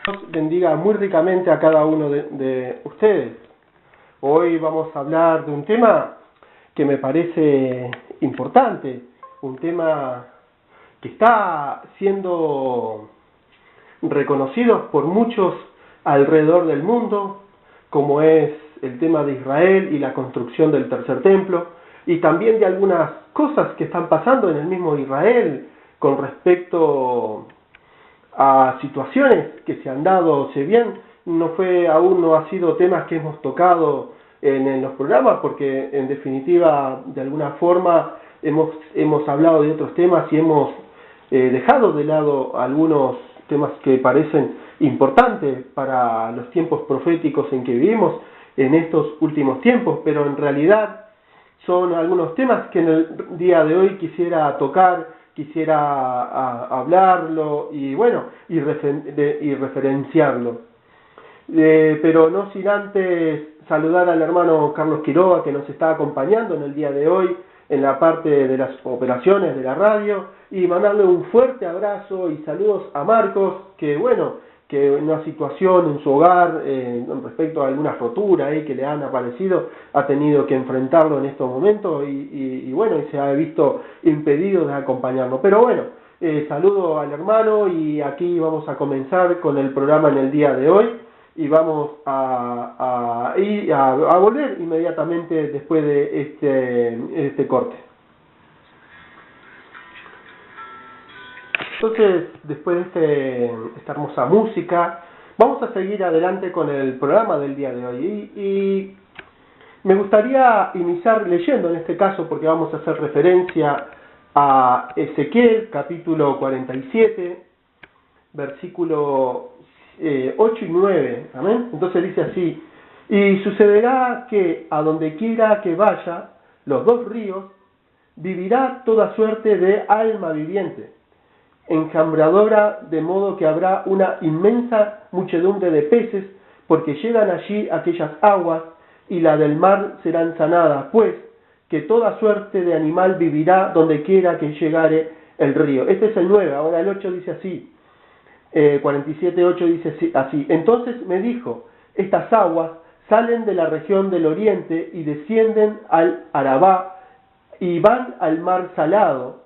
Dios bendiga muy ricamente a cada uno de ustedes. Hoy vamos a hablar de un tema que me parece importante, un tema que está siendo reconocido por muchos alrededor del mundo, como es el tema de Israel y la construcción del tercer templo, y también de algunas cosas que están pasando en el mismo Israel con respecto a situaciones que se han dado, si bien aún no ha sido temas que hemos tocado en los programas, porque en definitiva, de alguna forma, hemos hablado de otros temas y hemos dejado de lado algunos temas que parecen importantes para los tiempos proféticos en que vivimos en estos últimos tiempos, pero en realidad son algunos temas que en el día de hoy quisiera tocar, quisiera hablarlo y bueno, y referenciarlo. Pero no sin antes saludar al hermano Carlos Quiroga, que nos está acompañando en el día de hoy en la parte de las operaciones de la radio, y mandarle un fuerte abrazo y saludos a Marcos, que bueno, que en una situación en su hogar, respecto a alguna rotura que le han aparecido, ha tenido que enfrentarlo en estos momentos y bueno, y se ha visto impedido de acompañarnos. Pero bueno, saludo al hermano y aquí vamos a comenzar con el programa en el día de hoy y vamos a volver inmediatamente después de este corte. Entonces, después de esta hermosa música, vamos a seguir adelante con el programa del día de hoy. Y me gustaría iniciar leyendo en este caso, porque vamos a hacer referencia a Ezequiel, capítulo 47, versículo 8 y 9. ¿Amén? Entonces dice así: y sucederá que a donde quiera que vaya, los dos ríos, vivirá toda suerte de alma viviente, enjambradora, de modo que habrá una inmensa muchedumbre de peces, porque llegan allí aquellas aguas, y la del mar serán sanadas, pues que toda suerte de animal vivirá donde quiera que llegare el río. Este es el 9, ahora el 8 dice así, 47:8 dice así: entonces me dijo, estas aguas salen de la región del oriente y descienden al Arabá y van al mar salado,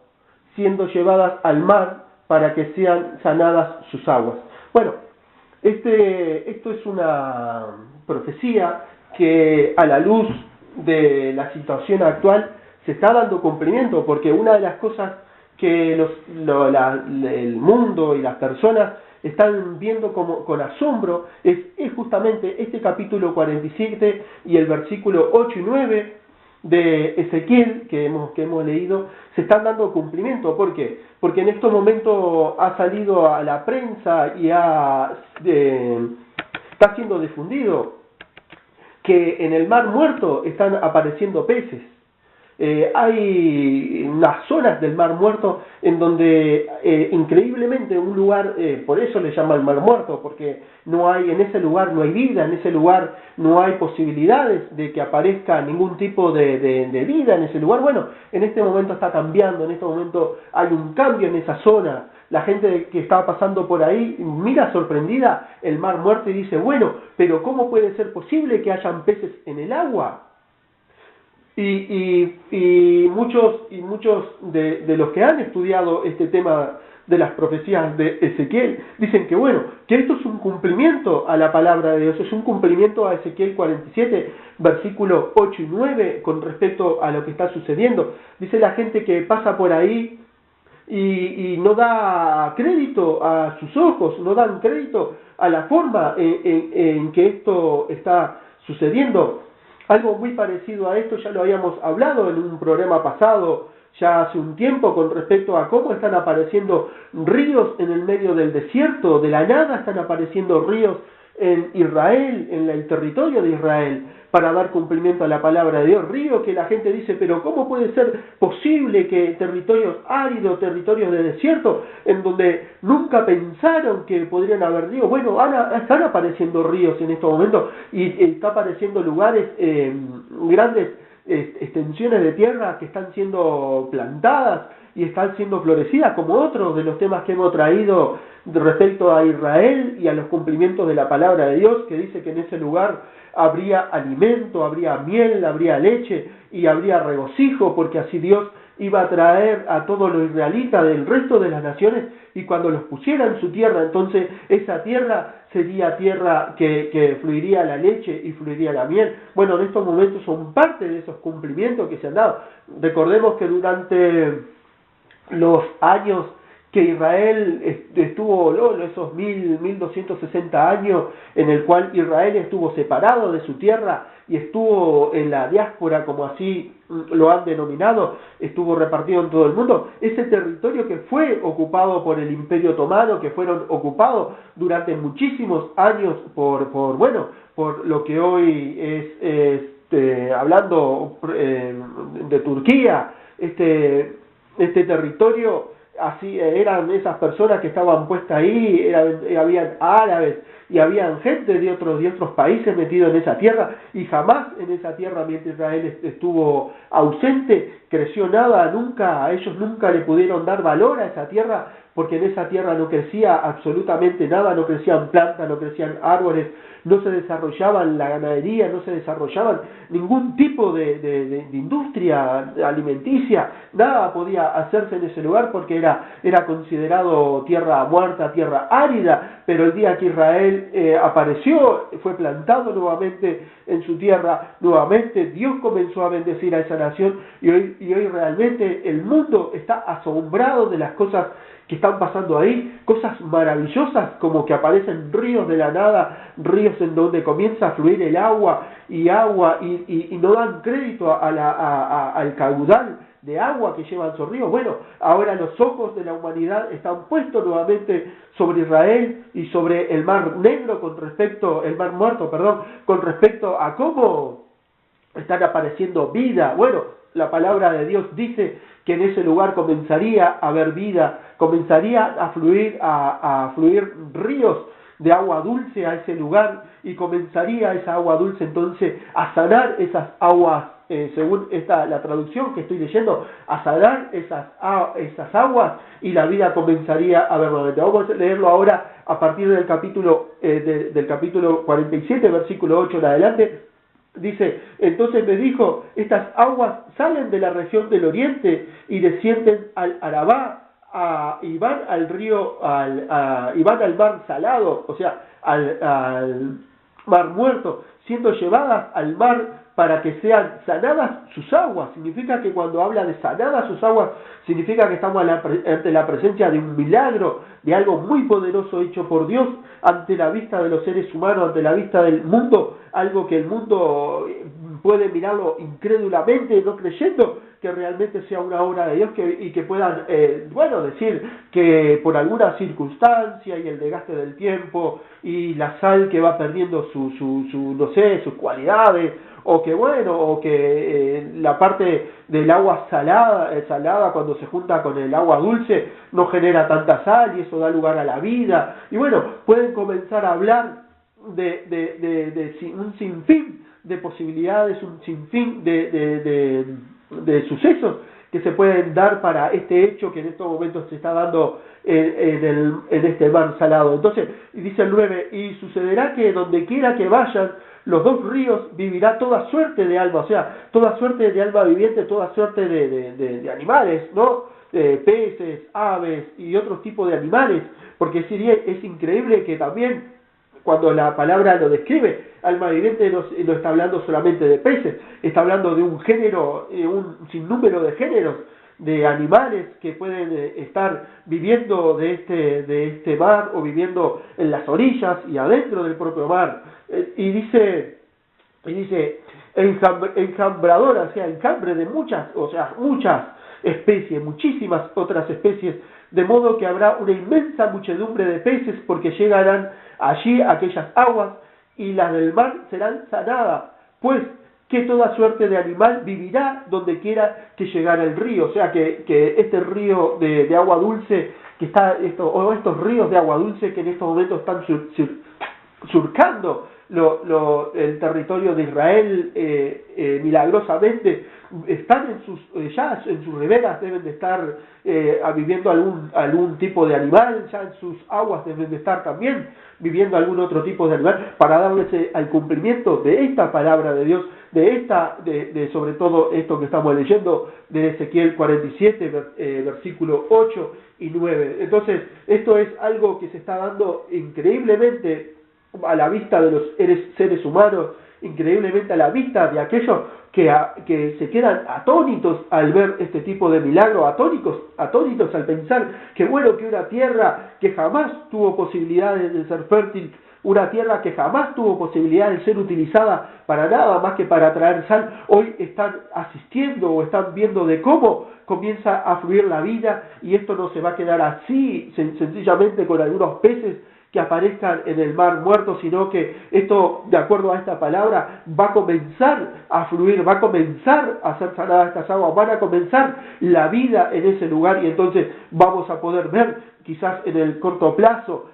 siendo llevadas al mar para que sean sanadas sus aguas. Bueno, esto es una profecía que a la luz de la situación actual se está dando cumplimiento, porque una de las cosas que el mundo y las personas están viendo con asombro es justamente este capítulo 47 y el versículo 8 y 9 de Ezequiel que hemos leído, se están dando cumplimiento. ¿Por qué? Porque en estos momentos ha salido a la prensa y está siendo difundido que en el Mar Muerto están apareciendo peces. Hay unas zonas del Mar Muerto en donde increíblemente un lugar, por eso le llaman Mar Muerto, porque en ese lugar no hay vida, en ese lugar no hay posibilidades de que aparezca ningún tipo de vida en ese lugar. Bueno, en este momento está cambiando, en este momento hay un cambio en esa zona. La gente que está pasando por ahí mira sorprendida el Mar Muerto y dice, bueno, pero ¿cómo puede ser posible que hayan peces en el agua? Y muchos de los que han estudiado este tema de las profecías de Ezequiel dicen que bueno, que esto es un cumplimiento a la palabra de Dios, es un cumplimiento a Ezequiel 47, versículo 8 y 9 con respecto a lo que está sucediendo. Dice la gente que pasa por ahí y no da crédito a sus ojos, no dan crédito a la forma en que esto está sucediendo. Algo muy parecido a esto ya lo habíamos hablado en un programa pasado, ya hace un tiempo, con respecto a cómo están apareciendo ríos en el medio del desierto. De la nada están apareciendo ríos en Israel, en el territorio de Israel, para dar cumplimiento a la palabra de Dios. Ríos que la gente dice, pero ¿cómo puede ser posible que territorios áridos, territorios de desierto, en donde nunca pensaron que podrían haber ríos? Bueno, están apareciendo ríos en estos momentos y está apareciendo lugares grandes extensiones de tierra que están siendo plantadas y están siendo florecidas, como otros de los temas que hemos traído respecto a Israel y a los cumplimientos de la palabra de Dios, que dice que en ese lugar habría alimento, habría miel, habría leche y habría regocijo, porque así Dios iba a traer a todos los israelitas del resto de las naciones, y cuando los pusiera en su tierra, entonces esa tierra sería tierra que fluiría la leche y fluiría la miel. Bueno, en estos momentos son parte de esos cumplimientos que se han dado. Recordemos que durante los años que Israel estuvo, esos 1260 años en el cual Israel estuvo separado de su tierra y estuvo en la diáspora, como así lo han denominado, estuvo repartido en todo el mundo, ese territorio que fue ocupado por el Imperio Otomano, que fueron ocupados durante muchísimos años por lo que hoy es hablando de Turquía, este territorio. Así eran esas personas que estaban puestas ahí, habían árabes y habían gente de otros países metidos en esa tierra, y jamás en esa tierra, mientras Israel estuvo ausente, creció nada, a ellos nunca le pudieron dar valor a esa tierra, porque en esa tierra no crecía absolutamente nada, no crecían plantas, no crecían árboles, no se desarrollaban la ganadería, no se desarrollaban ningún tipo de industria alimenticia, nada podía hacerse en ese lugar porque era considerado tierra muerta, tierra árida, pero el día que Israel apareció, fue plantado nuevamente en su tierra, nuevamente Dios comenzó a bendecir a esa nación, y hoy realmente el mundo está asombrado de las cosas que están pasando ahí, cosas maravillosas como que aparecen ríos de la nada, ríos en donde comienza a fluir el agua y no dan crédito al caudal de agua que llevan esos ríos. Bueno, ahora los ojos de la humanidad están puestos nuevamente sobre Israel y sobre el Mar Negro el Mar Muerto, con respecto a cómo están apareciendo vida. Bueno, la palabra de Dios dice que en ese lugar comenzaría a haber vida, comenzaría a fluir ríos de agua dulce a ese lugar, y comenzaría esa agua dulce entonces a sanar esas aguas, según la traducción que estoy leyendo, a sanar esas aguas, y la vida comenzaría a ver nuevamente. Vamos a leerlo ahora a partir del capítulo 47, versículo 8 en adelante. Dice: entonces me dijo, estas aguas salen de la región del oriente y descienden al Arabá, y van al río, y van al mar salado, o sea, al mar muerto, siendo llevadas al mar para que sean sanadas sus aguas. Significa que cuando habla de sanadas sus aguas, significa que estamos ante la presencia de un milagro, de algo muy poderoso hecho por Dios, ante la vista de los seres humanos, ante la vista del mundo, algo que el mundo puede mirarlo incrédulamente, no creyendo que realmente sea una obra de Dios, y que puedan, decir que por alguna circunstancia y el desgaste del tiempo y la sal que va perdiendo sus cualidades, o que la parte del agua salada cuando se junta con el agua dulce no genera tanta sal y eso da lugar a la vida. Y bueno, pueden comenzar a hablar de un sinfín de posibilidades, un sinfín de sucesos que se pueden dar para este hecho que en estos momentos se está dando en este mar salado. Entonces, dice el 9, y sucederá que donde quiera que vayan los dos ríos, vivirá toda suerte de alma, o sea, toda suerte de alma viviente, toda suerte de animales, ¿no? Peces, aves y otros tipos de animales, porque es increíble que también cuando la palabra lo describe, alma viviente no está hablando solamente de peces, está hablando de un género, un sinnúmero de géneros de animales que pueden estar viviendo de este mar, o viviendo en las orillas y adentro del propio mar. Y dice enjambradora, o sea, enjambre de muchas especies, muchísimas otras especies, de modo que habrá una inmensa muchedumbre de peces, porque llegarán allí aquellas aguas, y las del mar serán sanadas, pues que toda suerte de animal vivirá donde quiera que llegara el río. O sea que este río de agua dulce estos ríos de agua dulce que en estos momentos están surcando el territorio de Israel milagrosamente están ya en sus riberas, deben de estar viviendo algún tipo de animal, ya en sus aguas deben de estar también viviendo algún otro tipo de animal, para darles al cumplimiento de esta palabra de Dios, de sobre todo esto que estamos leyendo de Ezequiel 47, versículo 8 y 9. Entonces, esto es algo que se está dando increíblemente a la vista de los seres humanos, increíblemente a la vista de aquellos que se quedan atónitos al ver este tipo de milagros, atónitos al pensar que bueno, que una tierra que jamás tuvo posibilidades de ser fértil, una tierra que jamás tuvo posibilidad de ser utilizada para nada más que para traer sal, hoy están asistiendo o están viendo de cómo comienza a fluir la vida, y esto no se va a quedar así sencillamente con algunos peces que aparezcan en el mar muerto, sino que esto, de acuerdo a esta palabra, va a comenzar a fluir, va a comenzar a ser sanadas estas aguas, van a comenzar la vida en ese lugar, y entonces vamos a poder ver, quizás en el corto plazo,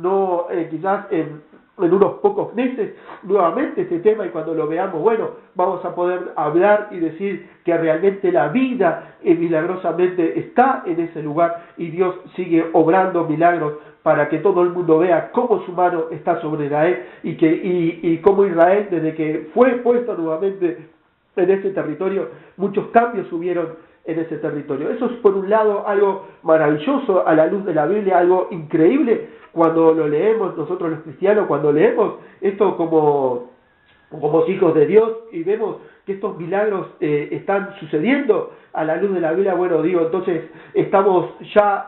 no quizás en unos pocos meses, nuevamente este tema, y cuando lo veamos, bueno, vamos a poder hablar y decir que realmente la vida milagrosamente está en ese lugar, y Dios sigue obrando milagros para que todo el mundo vea cómo su mano está sobre Israel, y cómo Israel, desde que fue puesto nuevamente en ese territorio, muchos cambios hubieron en ese territorio. Eso es, por un lado, algo maravilloso a la luz de la Biblia, algo increíble cuando lo leemos nosotros los cristianos, cuando leemos esto como hijos de Dios y vemos que estos milagros están sucediendo a la luz de la Biblia. Bueno, digo, entonces estamos ya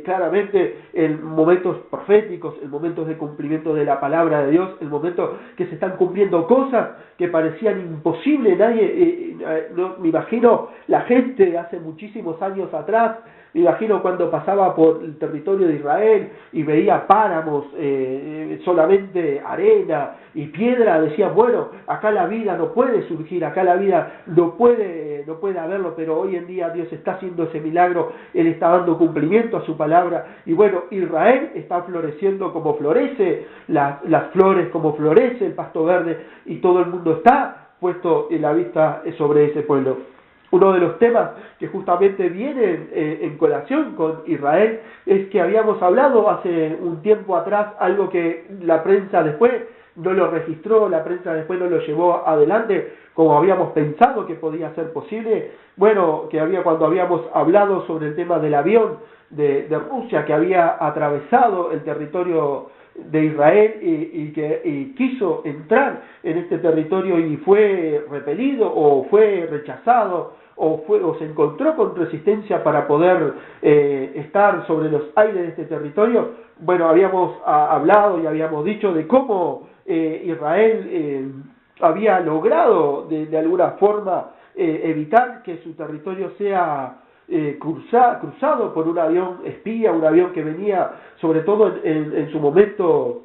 claramente en momentos proféticos, en momentos de cumplimiento de la palabra de Dios, en momentos que se están cumpliendo cosas que parecían imposibles. No, me imagino la gente hace muchísimos años atrás, me imagino cuando pasaba por el territorio de Israel y veía páramos, solamente arena y piedra, decía, bueno, acá la vida no puede surgir, acá la vida no puede haberlo, pero hoy en día Dios está haciendo ese milagro, Él está dando cumplimiento a su palabra, y bueno, Israel está floreciendo como florece las flores, como florece el pasto verde, y todo el mundo está puesto en la vista sobre ese pueblo. Uno de los temas que justamente vienen en colación con Israel es que habíamos hablado hace un tiempo atrás, algo que la prensa después no lo registró, la prensa después no lo llevó adelante como habíamos pensado que podía ser posible. Bueno, cuando habíamos hablado sobre el tema del avión de Rusia que había atravesado el territorio de Israel y quiso entrar en este territorio y fue repelido o fue rechazado o se encontró con resistencia para poder estar sobre los aires de este territorio. Bueno, habíamos hablado y habíamos dicho de cómo Israel había logrado de alguna forma evitar que su territorio sea cruzado por un avión espía, un avión que venía sobre todo en su momento,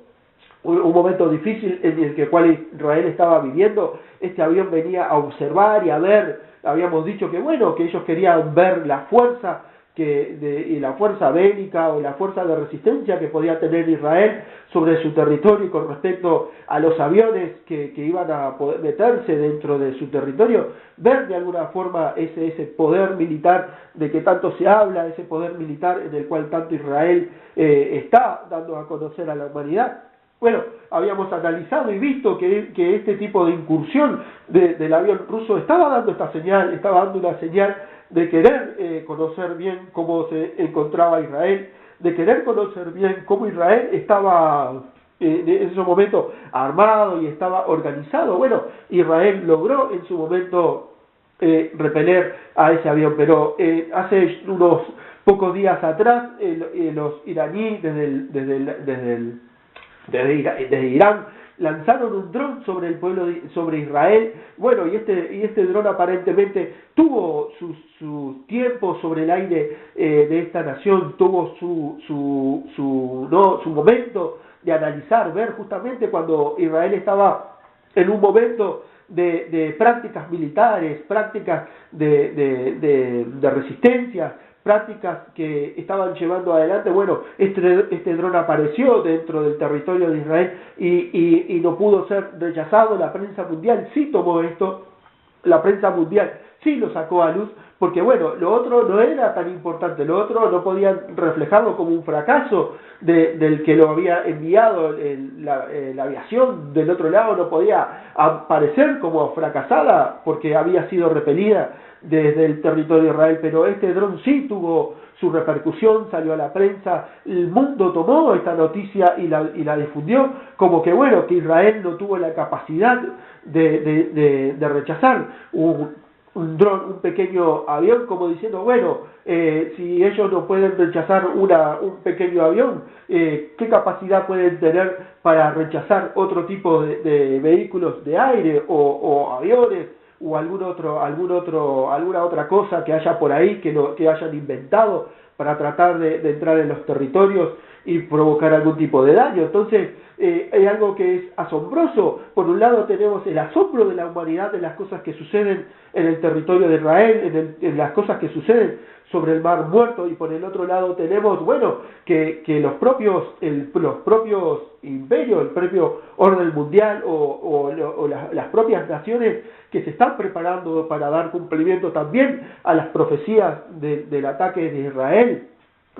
un momento difícil en el cual Israel estaba viviendo. Este avión venía a observar y a ver, habíamos dicho que bueno, que ellos querían ver la fuerza y la fuerza bélica o la fuerza de resistencia que podía tener Israel sobre su territorio, y con respecto a los aviones que iban a poder meterse dentro de su territorio, ver de alguna forma ese poder militar de que tanto se habla, ese poder militar en el cual tanto Israel está dando a conocer a la humanidad. Bueno, habíamos analizado y visto que este tipo de incursión del avión ruso estaba dando una señal de querer conocer bien cómo se encontraba Israel, de querer conocer bien cómo Israel estaba en ese momento armado y estaba organizado. Bueno, Israel logró en su momento repeler a ese avión, pero hace unos pocos días atrás los iraníes desde Irán lanzaron un dron sobre el pueblo sobre Israel. Bueno, y este dron aparentemente tuvo su tiempo sobre el aire de esta nación, tuvo su momento de analizar, ver justamente cuando Israel estaba en un momento de prácticas militares, prácticas de resistencia, prácticas que estaban llevando adelante. Bueno, este dron apareció dentro del territorio de Israel y no pudo ser rechazado. La prensa mundial sí tomó esto, la prensa mundial sí lo sacó a luz, porque bueno, lo otro no era tan importante, lo otro no podían reflejarlo como un fracaso del que lo había enviado. La aviación del otro lado no podía aparecer como fracasada porque había sido repelida desde el territorio de Israel, pero este dron sí tuvo su repercusión, salió a la prensa, el mundo tomó esta noticia y la difundió, como que bueno, que Israel no tuvo la capacidad de rechazar un dron, un pequeño avión, como diciendo, bueno, si ellos no pueden rechazar un pequeño avión, ¿qué capacidad pueden tener para rechazar otro tipo de vehículos de aire o aviones o alguna otra cosa que haya por ahí que hayan inventado para tratar de entrar en los territorios y provocar algún tipo de daño? Entonces, hay algo que es asombroso. Por un lado tenemos el asombro de la humanidad de las cosas que suceden en el territorio de Israel, en las cosas que suceden sobre el Mar Muerto, y por el otro lado tenemos, bueno, que los propios imperios, el propio orden mundial o las propias naciones que se están preparando para dar cumplimiento también a las profecías del ataque de Israel,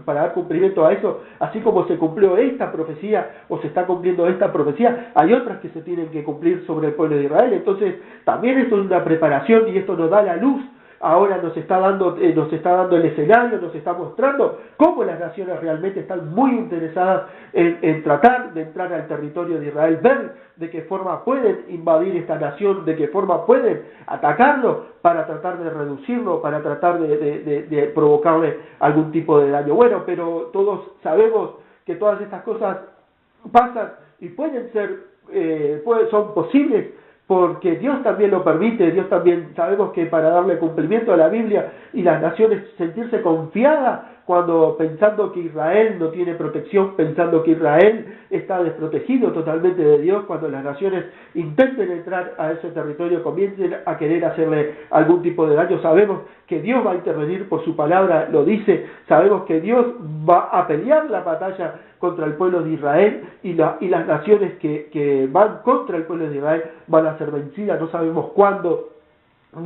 para dar cumplimiento a eso, así como se cumplió esta profecía o se está cumpliendo esta profecía, hay otras que se tienen que cumplir sobre el pueblo de Israel. Entonces también esto es una preparación y esto nos da la luz. Ahora nos está dando el escenario, nos está mostrando cómo las naciones realmente están muy interesadas en tratar de entrar al territorio de Israel, ver de qué forma pueden invadir esta nación, de qué forma pueden atacarlo para tratar de reducirlo, para tratar de provocarle algún tipo de daño. Bueno, pero todos sabemos que todas estas cosas pasan y pueden ser, son posibles, porque Dios también lo permite. Dios también, sabemos que para darle cumplimiento a la Biblia y las naciones sentirse confiadas cuando pensando que Israel no tiene protección, pensando que Israel está desprotegido totalmente de Dios, cuando las naciones intenten entrar a ese territorio, comiencen a querer hacerle algún tipo de daño, sabemos que Dios va a intervenir por su palabra, lo dice, sabemos que Dios va a pelear la batalla contra el pueblo de Israel, y las naciones que van contra el pueblo de Israel van a ser vencidas. No sabemos cuándo,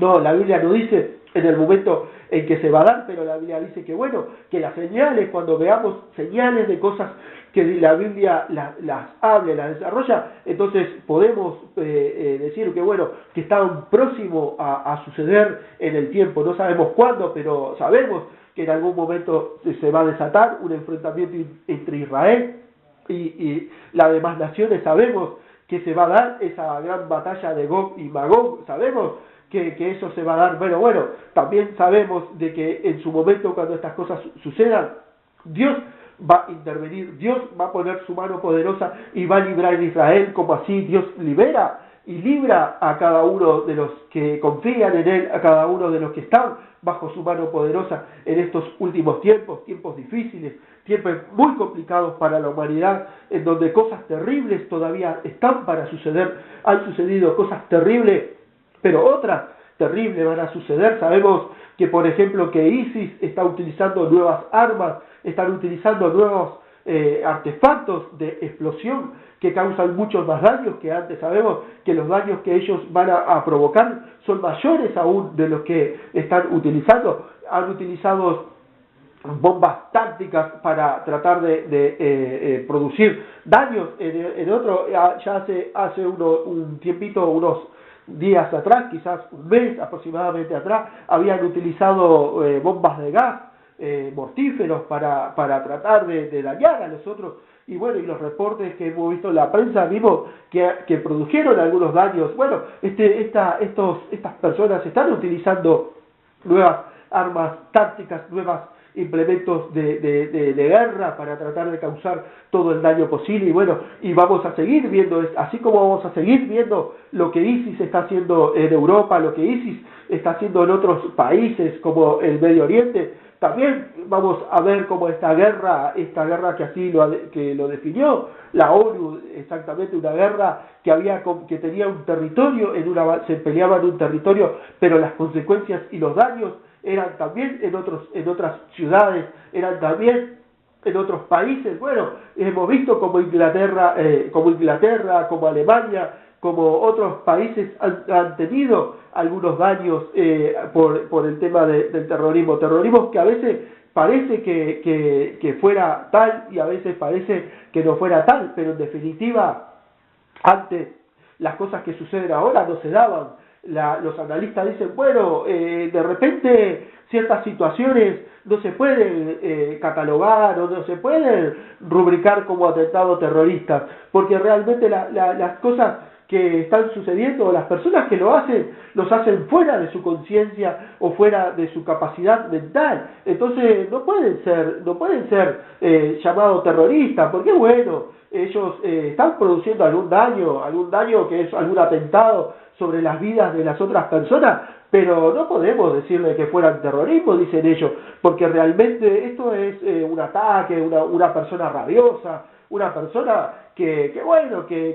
no, la Biblia no dice en el momento en que se va a dar, pero la Biblia dice que bueno, que las señales, cuando veamos señales de cosas que la Biblia las habla, las desarrolla, entonces podemos decir que bueno, que están próximos a suceder en el tiempo. No sabemos cuándo, pero sabemos que en algún momento se va a desatar un enfrentamiento entre Israel y las demás naciones. Sabemos que se va a dar esa gran batalla de Gog y Magog, sabemos que eso se va a dar, pero bueno, también sabemos de que en su momento, cuando estas cosas sucedan, Dios va a intervenir, Dios va a poner su mano poderosa y va a librar a Israel, como así Dios libera y libra a cada uno de los que confían en Él, a cada uno de los que están bajo su mano poderosa en estos últimos tiempos difíciles, tiempos muy complicados para la humanidad, en donde cosas terribles todavía están para suceder. Han sucedido cosas terribles, pero otras terribles van a suceder. Sabemos que, por ejemplo, que ISIS está utilizando nuevas armas, están utilizando nuevos artefactos de explosión que causan muchos más daños que antes. Sabemos que los daños que ellos van a provocar son mayores aún de los que están utilizando. Han utilizado bombas tácticas para tratar de producir daños. En otro, ya hace un tiempito, unos días atrás, quizás un mes aproximadamente atrás, habían utilizado bombas de gas mortíferos para tratar de dañar a los otros. Y bueno, y los reportes que hemos visto en la prensa vimos que produjeron algunos daños. Bueno, estas personas están utilizando nuevas armas tácticas, nuevos implementos de guerra para tratar de causar todo el daño posible. Y bueno, y vamos a seguir viendo, así como vamos a seguir viendo lo que ISIS está haciendo en Europa, lo que ISIS está haciendo en otros países como el Medio Oriente, también vamos a ver cómo esta guerra que así lo definió la ONU, exactamente una guerra que tenía un territorio, se peleaba en un territorio, pero las consecuencias y los daños eran también en otras ciudades, eran también en otros países. Bueno, hemos visto como Inglaterra, como Alemania, como otros países han tenido algunos daños por el tema del terrorismo. Terrorismo que a veces parece que fuera tal y a veces parece que no fuera tal, pero en definitiva, antes las cosas que suceden ahora no se daban. Los analistas dicen, bueno, de repente ciertas situaciones no se pueden catalogar o no se pueden rubricar como atentados terroristas, porque realmente las cosas que están sucediendo, las personas que los hacen fuera de su conciencia o fuera de su capacidad mental. Entonces no pueden ser llamados terroristas, porque bueno, ellos están produciendo algún daño que es algún atentado sobre las vidas de las otras personas, pero no podemos decirle que fueran terrorismo, dicen ellos, porque realmente esto es un ataque, una persona rabiosa, una persona que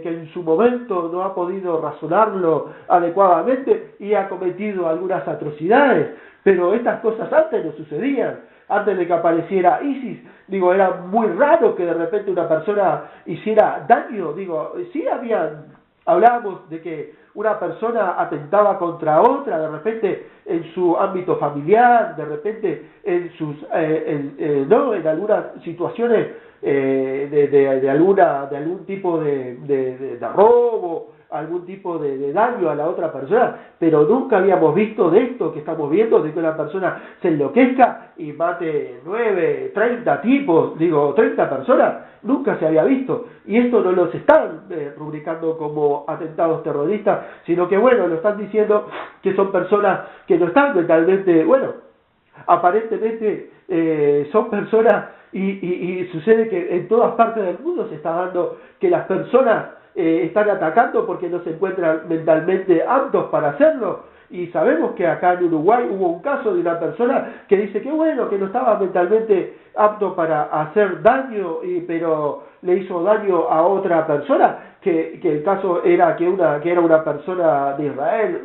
en su momento no ha podido razonarlo adecuadamente y ha cometido algunas atrocidades, pero estas cosas antes no sucedían. Antes de que apareciera ISIS, era muy raro que de repente una persona hiciera daño, hablábamos de que una persona atentaba contra otra, de repente en su ámbito familiar, de repente en en algunas situaciones de algún tipo de robo, algún tipo de daño a la otra persona, pero nunca habíamos visto de esto que estamos viendo, de que una persona se enloquezca y mate 9, 30 tipos, 30 personas, nunca se había visto, y esto no los están rubricando como atentados terroristas, sino que lo están diciendo que son personas que no están mentalmente, aparentemente son personas y sucede que en todas partes del mundo se está dando que las personas están atacando porque no se encuentran mentalmente aptos para hacerlo. Y sabemos que acá en Uruguay hubo un caso de una persona que dice que que no estaba mentalmente apto para hacer daño, pero le hizo daño a otra persona, que el caso era que era una persona de Israel,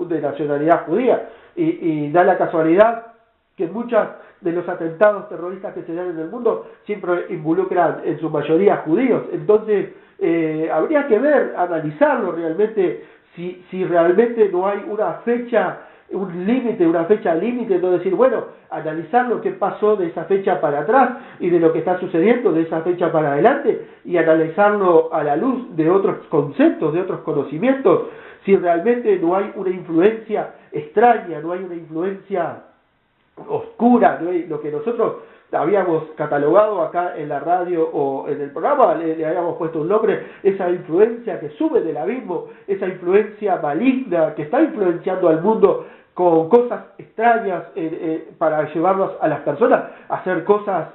de nacionalidad judía, y da la casualidad que muchos de los atentados terroristas que se dan en el mundo siempre involucran en su mayoría judíos. Entonces habría que analizarlo realmente, si realmente no hay una fecha límite, no decir, analizar lo que pasó de esa fecha para atrás y de lo que está sucediendo de esa fecha para adelante y analizarlo a la luz de otros conceptos, de otros conocimientos, si realmente no hay una influencia extraña, no hay una influencia oscura, ¿no? Lo que nosotros habíamos catalogado acá en la radio o en el programa, le habíamos puesto un nombre, esa influencia que sube del abismo, esa influencia maligna que está influenciando al mundo con cosas extrañas para llevarnos a las personas a hacer cosas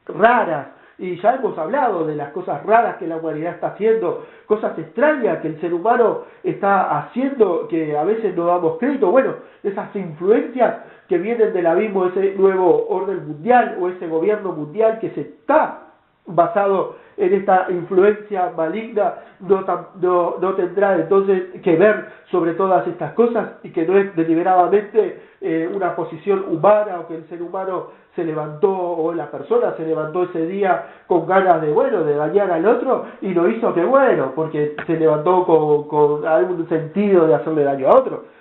raras. Y ya hemos hablado de las cosas raras que la humanidad está haciendo, cosas extrañas que el ser humano está haciendo, que a veces no damos crédito. Esas influencias que vienen del abismo, ese nuevo orden mundial o ese gobierno mundial que se está basado en esta influencia maligna, no tendrá entonces que ver sobre todas estas cosas, y que no es deliberadamente una posición humana, o que el ser humano se levantó, o la persona se levantó ese día con ganas de dañar al otro, y lo hizo porque se levantó con algún sentido de hacerle daño a otro.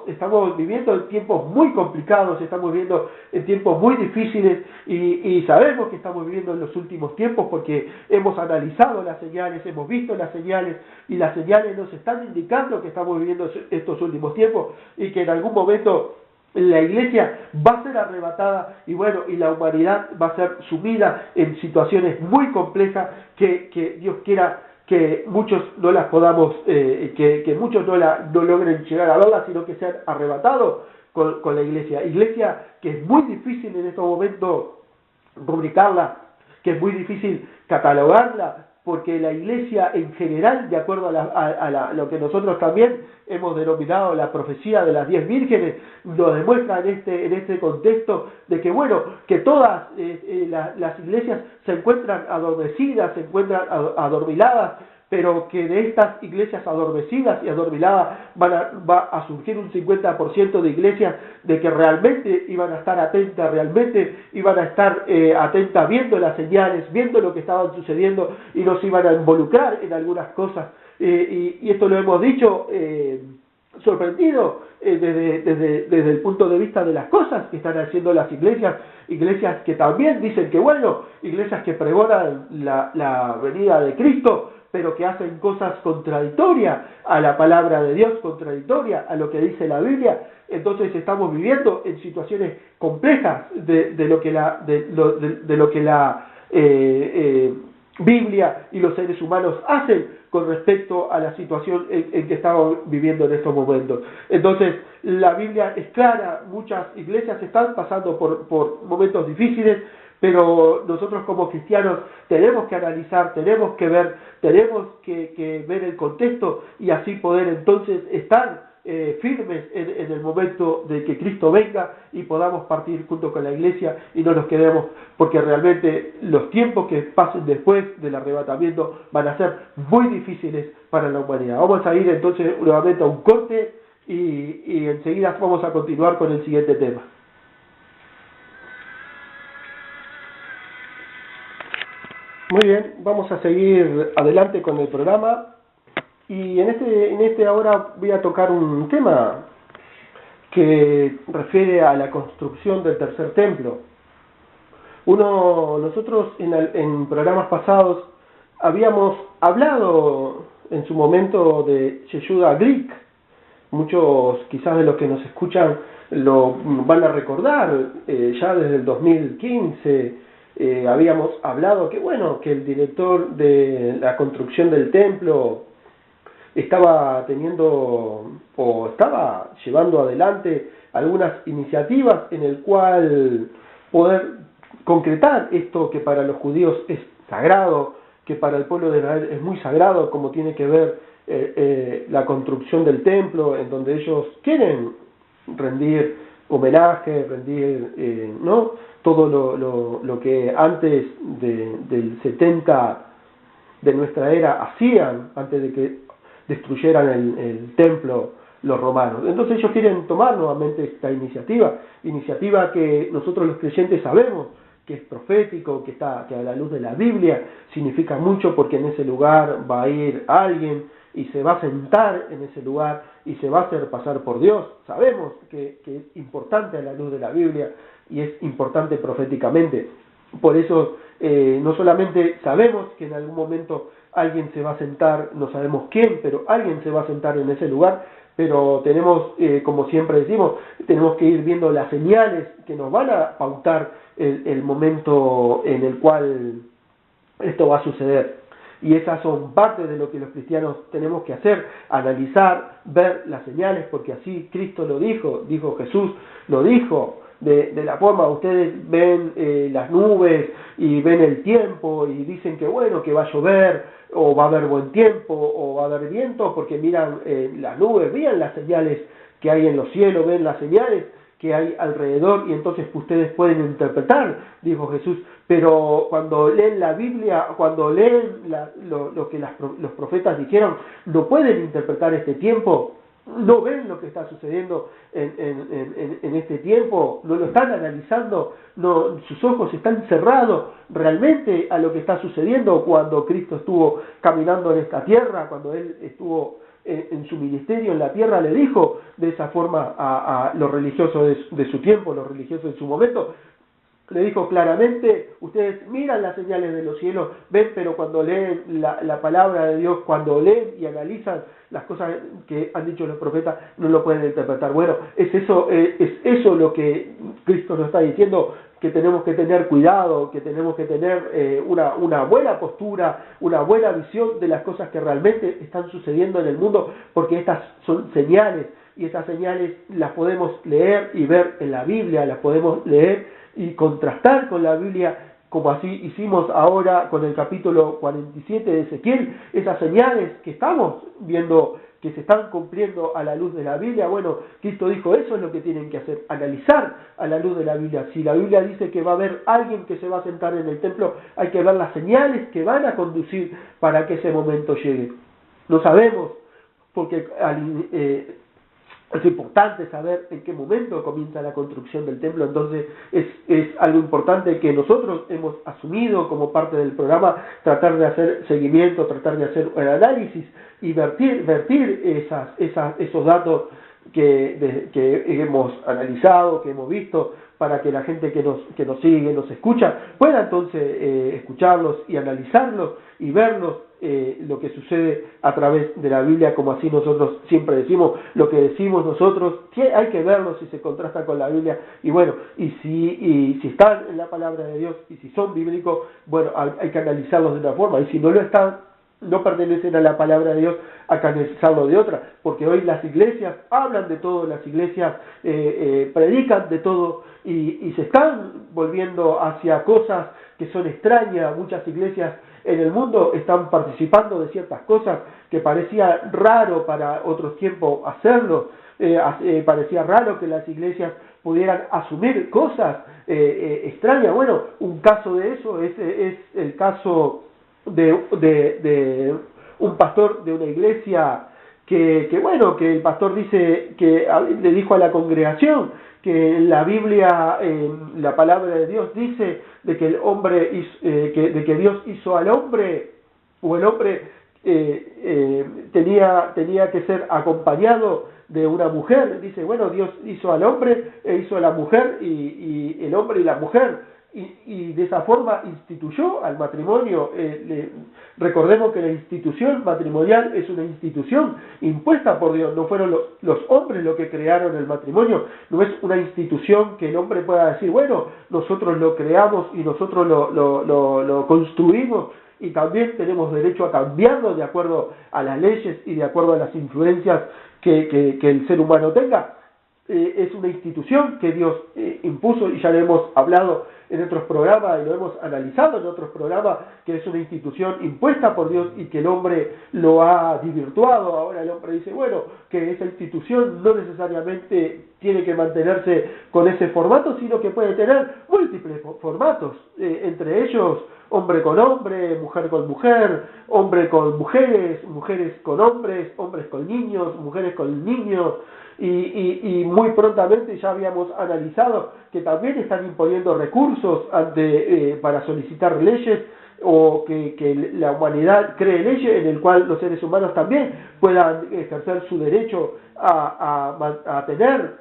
Estamos viviendo en tiempos muy complicados, estamos viviendo en tiempos muy difíciles, y sabemos que estamos viviendo en los últimos tiempos porque hemos analizado las señales, hemos visto las señales, y las señales nos están indicando que estamos viviendo estos últimos tiempos, y que en algún momento la iglesia va a ser arrebatada, y la humanidad va a ser sumida en situaciones muy complejas que Dios quiera que muchos no las podamos, que muchos no logren llegar a verlas, sino que sean arrebatados con la iglesia que es muy difícil en estos momentos rubricarla, que es muy difícil catalogarla, porque la iglesia en general, de acuerdo a lo que nosotros también hemos denominado la profecía de las 10 vírgenes, nos demuestra en este contexto de que todas las iglesias se encuentran adormecidas, se encuentran adormiladas pero que de estas iglesias adormecidas y adormiladas va a surgir un 50% de iglesias de que realmente iban a estar atentas, realmente iban a estar atentas viendo las señales, viendo lo que estaban sucediendo y no se iban a involucrar en algunas cosas. Y esto lo hemos dicho sorprendido desde el punto de vista de las cosas que están haciendo las iglesias que también dicen que bueno, iglesias que pregonan la venida de Cristo, pero que hacen cosas contradictorias a la palabra de Dios, contradictorias a lo que dice la Biblia. Entonces estamos viviendo en situaciones complejas de lo que la Biblia y los seres humanos hacen con respecto a la situación en que estamos viviendo en estos momentos. Entonces, la Biblia es clara, muchas iglesias están pasando por momentos difíciles, pero nosotros como cristianos tenemos que analizar, tenemos que ver, tenemos que ver el contexto y así poder entonces estar firmes en el momento de que Cristo venga y podamos partir junto con la iglesia y no nos quedemos, porque realmente los tiempos que pasen después del arrebatamiento van a ser muy difíciles para la humanidad. Vamos a ir entonces nuevamente a un corte y enseguida vamos a continuar con el siguiente tema. Muy bien, vamos a seguir adelante con el programa. Y en este ahora voy a tocar un tema que refiere a la construcción del tercer templo. Nosotros en programas pasados habíamos hablado en su momento de Yehuda Glick. Muchos quizás de los que nos escuchan lo van a recordar, ya desde el 2015 habíamos hablado que el director de la construcción del templo estaba llevando adelante algunas iniciativas en el cual poder concretar esto que para los judíos es sagrado, que para el pueblo de Israel es muy sagrado, como tiene que ver la construcción del templo, en donde ellos quieren rendir homenaje, rendir todo lo que antes del 70 de nuestra era hacían, antes de que destruyeran el templo los romanos. Entonces ellos quieren tomar nuevamente esta iniciativa que nosotros los creyentes sabemos que es profético, que a la luz de la Biblia significa mucho, porque en ese lugar va a ir alguien y se va a sentar en ese lugar y se va a hacer pasar por Dios. Sabemos que es importante a la luz de la Biblia y es importante proféticamente. Por eso no solamente sabemos que en algún momento alguien se va a sentar, no sabemos quién, pero alguien se va a sentar en ese lugar, pero tenemos, como siempre decimos, tenemos que ir viendo las señales que nos van a pautar el momento en el cual esto va a suceder. Y esas son parte de lo que los cristianos tenemos que hacer, analizar, ver las señales, porque así Cristo lo dijo Jesús, lo dijo. De la forma, ustedes ven las nubes y ven el tiempo y dicen que que va a llover o va a haber buen tiempo o va a haber viento, porque miran las nubes, vean las señales que hay en los cielos, ven las señales que hay alrededor y entonces ustedes pueden interpretar, dijo Jesús. Pero cuando leen la Biblia, cuando leen lo que los profetas dijeron, no pueden interpretar este tiempo. No ven lo que está sucediendo en este tiempo, no lo están analizando, sus ojos están cerrados realmente a lo que está sucediendo cuando Cristo estuvo caminando en esta tierra, cuando Él estuvo en su ministerio en la tierra, le dijo de esa forma a los religiosos de su tiempo, los religiosos de su momento. Le dijo claramente, ustedes miran las señales de los cielos, ven, pero cuando leen la palabra de Dios, cuando leen y analizan las cosas que han dicho los profetas, no lo pueden interpretar. Bueno, es eso lo que Cristo nos está diciendo, que tenemos que tener cuidado, que tenemos que tener una buena postura, una buena visión de las cosas que realmente están sucediendo en el mundo, porque estas son señales, y estas señales las podemos leer y ver en la Biblia, las podemos leer y contrastar con la Biblia, como así hicimos ahora con el capítulo 47 de Ezequiel, esas señales que estamos viendo que se están cumpliendo a la luz de la Biblia. Bueno, Cristo dijo, eso es lo que tienen que hacer, analizar a la luz de la Biblia. Si la Biblia dice que va a haber alguien que se va a sentar en el templo, hay que ver las señales que van a conducir para que ese momento llegue. No sabemos, porque es importante saber en qué momento comienza la construcción del templo. Entonces es algo importante que nosotros hemos asumido como parte del programa, tratar de hacer seguimiento, tratar de hacer un análisis y vertir esos datos que hemos analizado, que hemos visto, para que la gente que nos sigue, nos escucha, pueda entonces escucharlos y analizarlos y verlos, lo que sucede a través de la Biblia, como así nosotros siempre decimos, lo que decimos nosotros, hay que verlo si se contrasta con la Biblia, y bueno, y si están en la palabra de Dios, y si son bíblicos, bueno, hay que analizarlos de una forma, y si no lo están, no pertenecen a la palabra de Dios, hay que analizarlo de otra, porque hoy las iglesias hablan de todo, las iglesias predican de todo, y se están volviendo hacia cosas que son extrañas. Muchas iglesias en el mundo están participando de ciertas cosas que parecía raro para otros tiempos hacerlo, parecía raro que las iglesias pudieran asumir cosas extrañas. Bueno, un caso de eso es el caso de un pastor de una iglesia que el pastor dice que le dijo a la congregación que en la Biblia, la palabra de Dios dice de que el hombre de que Dios hizo al hombre, o el hombre tenía que ser acompañado de una mujer. Dice, bueno, Dios hizo al hombre, hizo a la mujer, y el hombre y la mujer, y de esa forma instituyó al matrimonio. Recordemos que la institución matrimonial es una institución impuesta por Dios, no fueron los hombres los que crearon el matrimonio, no es una institución que el hombre pueda decir, bueno, nosotros lo creamos y nosotros lo construimos, y también tenemos derecho a cambiarlo de acuerdo a las leyes y de acuerdo a las influencias que el ser humano tenga. Es una institución que Dios impuso, y ya lo hemos hablado en otros programas y lo hemos analizado en otros programas, que es una institución impuesta por Dios y que el hombre lo ha desvirtuado. Ahora el hombre dice, bueno, que esa institución no necesariamente tiene que mantenerse con ese formato, sino que puede tener múltiples formatos, entre ellos hombre con hombre, mujer con mujer, hombre con mujeres, mujeres con hombres, hombres con niños, mujeres con niños, y muy prontamente ya habíamos analizado que también están imponiendo recursos para solicitar leyes, o que la humanidad cree leyes en el cual los seres humanos también puedan ejercer su derecho a tener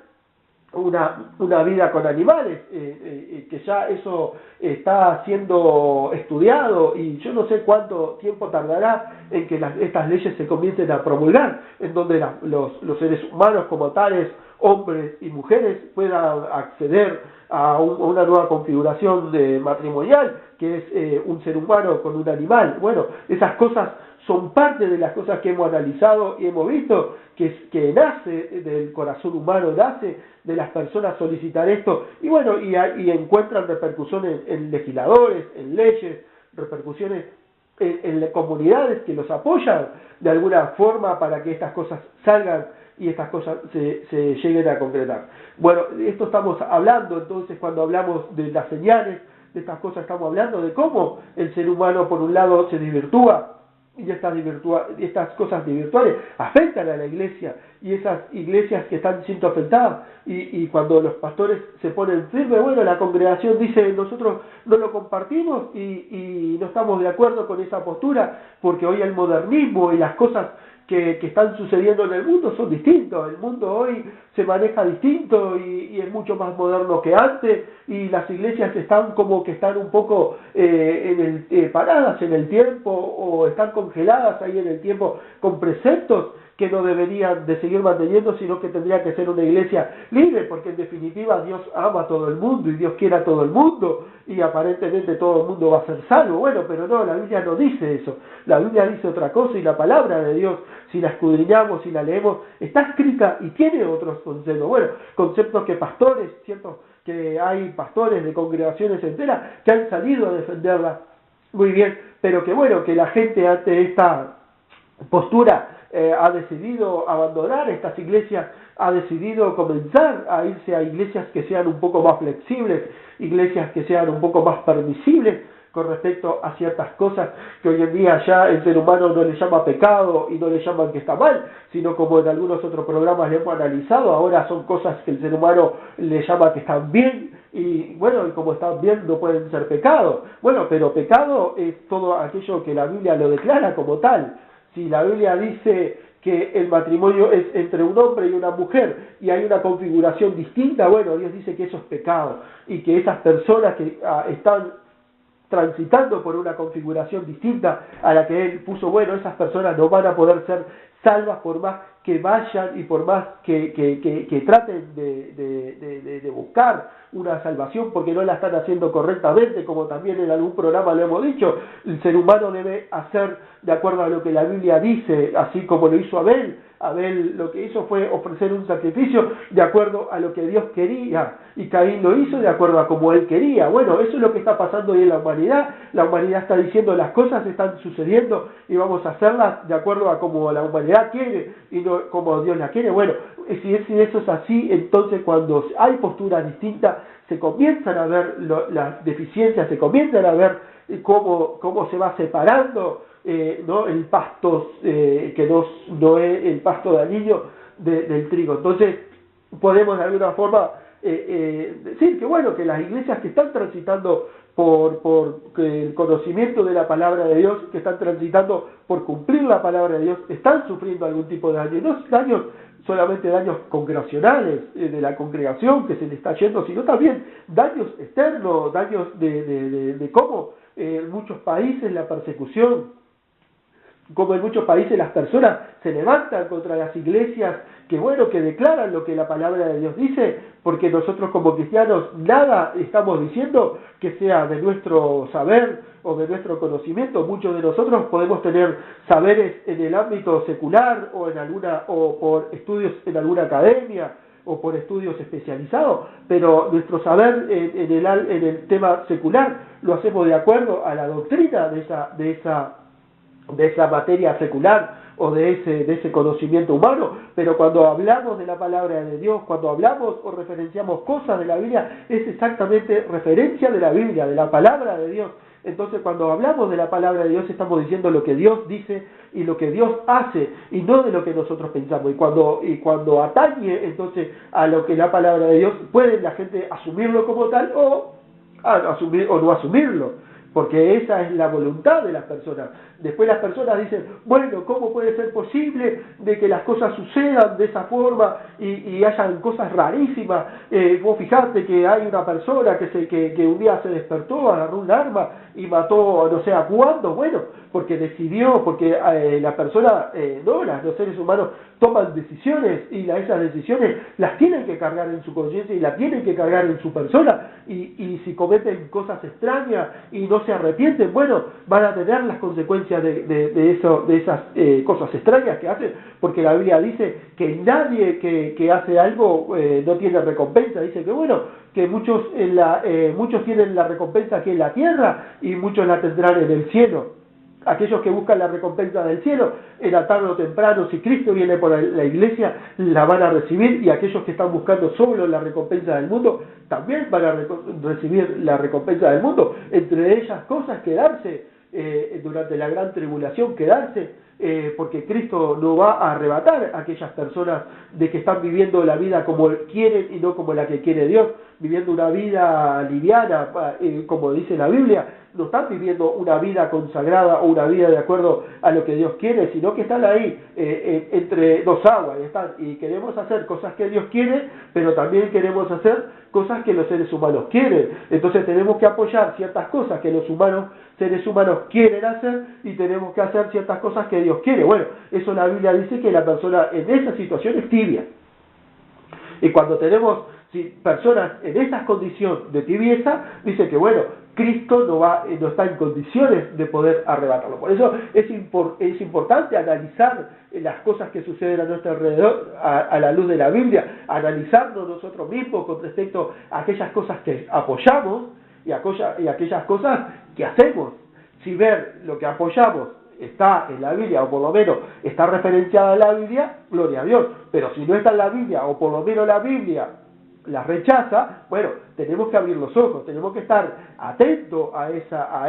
una vida con animales, que ya eso está siendo estudiado, y yo no sé cuánto tiempo tardará en que estas leyes se comiencen a promulgar, en donde los seres humanos como tales, hombres y mujeres, puedan acceder a una nueva configuración matrimonial, que es un ser humano con un animal. Bueno, esas cosas son parte de las cosas que hemos analizado y hemos visto, que nace del corazón humano, nace de las personas solicitar esto, y bueno, y encuentran repercusiones en legisladores, en leyes, repercusiones en comunidades que los apoyan de alguna forma para que estas cosas salgan y estas cosas se lleguen a concretar. Bueno, esto estamos hablando, entonces, cuando hablamos de las señales, de estas cosas, estamos hablando de cómo el ser humano, por un lado, se desvirtúa, y estas cosas virtuales afectan a la iglesia, y esas iglesias que están siendo afectadas, y cuando los pastores se ponen firmes, bueno, la congregación dice, nosotros no lo compartimos y no estamos de acuerdo con esa postura, porque hoy el modernismo y las cosas que están sucediendo en el mundo son distintos. El mundo hoy se maneja distinto y es mucho más moderno que antes, y las iglesias están como que están un poco paradas en el tiempo, o están congeladas ahí en el tiempo con preceptos que no deberían de seguir manteniendo, sino que tendría que ser una iglesia libre, porque en definitiva Dios ama a todo el mundo y Dios quiere a todo el mundo, y aparentemente todo el mundo va a ser salvo. Bueno, pero no, la Biblia no dice eso. La Biblia dice otra cosa, y la palabra de Dios, si la escudriñamos y la leemos, está escrita y tiene otros conceptos. Bueno, conceptos que pastores, ¿cierto?, que hay pastores de congregaciones enteras que han salido a defenderla muy bien, pero que bueno, que la gente ante esta postura ha decidido abandonar estas iglesias, ha decidido comenzar a irse a iglesias que sean un poco más flexibles, iglesias que sean un poco más permisibles con respecto a ciertas cosas que hoy en día ya el ser humano no le llama pecado y no le llaman que está mal, sino como en algunos otros programas le hemos analizado, ahora son cosas que el ser humano le llama que están bien, y bueno, y como están bien no pueden ser pecado. Bueno, pero pecado es todo aquello que la Biblia lo declara como tal. Si la Biblia dice que el matrimonio es entre un hombre y una mujer y hay una configuración distinta, bueno, Dios dice que eso es pecado y que esas personas que están transitando por una configuración distinta a la que Él puso, bueno, esas personas no van a poder ser salvas por más que vayan y por más que traten de buscar una salvación, porque no la están haciendo correctamente, como también en algún programa lo hemos dicho. El ser humano debe hacer de acuerdo a lo que la Biblia dice, así como lo hizo Abel. Abel lo que hizo fue ofrecer un sacrificio de acuerdo a lo que Dios quería, y Caín lo hizo de acuerdo a como él quería. Bueno, eso es lo que está pasando hoy en la humanidad. La humanidad está diciendo las cosas están sucediendo y vamos a hacerlas de acuerdo a como la humanidad quiere y no como Dios la quiere. Bueno, si eso es así, entonces cuando hay posturas distintas se comienzan a ver las deficiencias, se comienzan a ver cómo se va separando ¿no? el pasto que no es el pasto dañino del trigo. Entonces podemos de alguna forma decir que bueno, que las iglesias que están transitando por el conocimiento de la palabra de Dios, que están transitando por cumplir la palabra de Dios, están sufriendo algún tipo de daño, no daños solamente daños congregacionales de la congregación que se le está yendo, sino también daños externos, daños de cómo en muchos países la persecución, como en muchos países las personas se levantan contra las iglesias que bueno, que declaran lo que la palabra de Dios dice, porque nosotros como cristianos nada estamos diciendo que sea de nuestro saber o de nuestro conocimiento. Muchos de nosotros podemos tener saberes en el ámbito secular o por estudios en alguna academia o por estudios especializados, pero nuestro saber en el tema secular lo hacemos de acuerdo a la doctrina de esa materia secular o de ese conocimiento humano. Pero cuando hablamos de la palabra de Dios, cuando hablamos o referenciamos cosas de la Biblia, es exactamente referencia de la Biblia, de la palabra de Dios. Entonces cuando hablamos de la palabra de Dios estamos diciendo lo que Dios dice y lo que Dios hace y no de lo que nosotros pensamos. Y cuando atañe entonces a lo que la palabra de Dios, puede la gente asumirlo como tal o no asumirlo, porque esa es la voluntad de las personas. Después las personas dicen, bueno, ¿cómo puede ser posible de que las cosas sucedan de esa forma y hayan cosas rarísimas? Vos fijate que hay una persona que un día se despertó, agarró un arma y mató no sé a cuándo. Bueno, porque decidió, porque la persona, los seres humanos toman decisiones y esas decisiones las tienen que cargar en su conciencia y las tienen que cargar en su persona, y si cometen cosas extrañas y no se arrepienten, bueno, van a tener las consecuencias de esas cosas extrañas que hacen, porque la Biblia dice que nadie que hace algo no tiene recompensa. Dice que bueno, que muchos tienen la recompensa aquí en la tierra y muchos la tendrán en el cielo. Aquellos que buscan la recompensa del cielo, tarde o temprano, si Cristo viene por la iglesia, la van a recibir, y aquellos que están buscando solo la recompensa del mundo, también van a recibir la recompensa del mundo. Entre ellas cosas, quedarse durante la gran tribulación, porque Cristo no va a arrebatar a aquellas personas de que están viviendo la vida como quieren y no como la que quiere Dios, viviendo una vida liviana, como dice la Biblia. No están viviendo una vida consagrada o una vida de acuerdo a lo que Dios quiere, sino que están ahí entre dos aguas, y queremos hacer cosas que Dios quiere, pero también queremos hacer cosas que los seres humanos quieren. Entonces tenemos que apoyar ciertas cosas que los seres humanos quieren hacer, y tenemos que hacer ciertas cosas que Dios quiere. Bueno, eso la Biblia dice que la persona en esa situación es tibia. Y cuando tenemos personas en esa condición de tibieza, dice que bueno, Cristo no está en condiciones de poder arrebatarlo. Por eso es importante analizar las cosas que suceden a nuestro alrededor a la luz de la Biblia, analizarnos nosotros mismos con respecto a aquellas cosas que apoyamos y aquellas cosas que hacemos. Si ver lo que apoyamos está en la Biblia, o por lo menos está referenciada en la Biblia, gloria a Dios. Pero si no está en la Biblia, o por lo menos la Biblia la rechaza, bueno, tenemos que abrir los ojos, tenemos que estar atentos a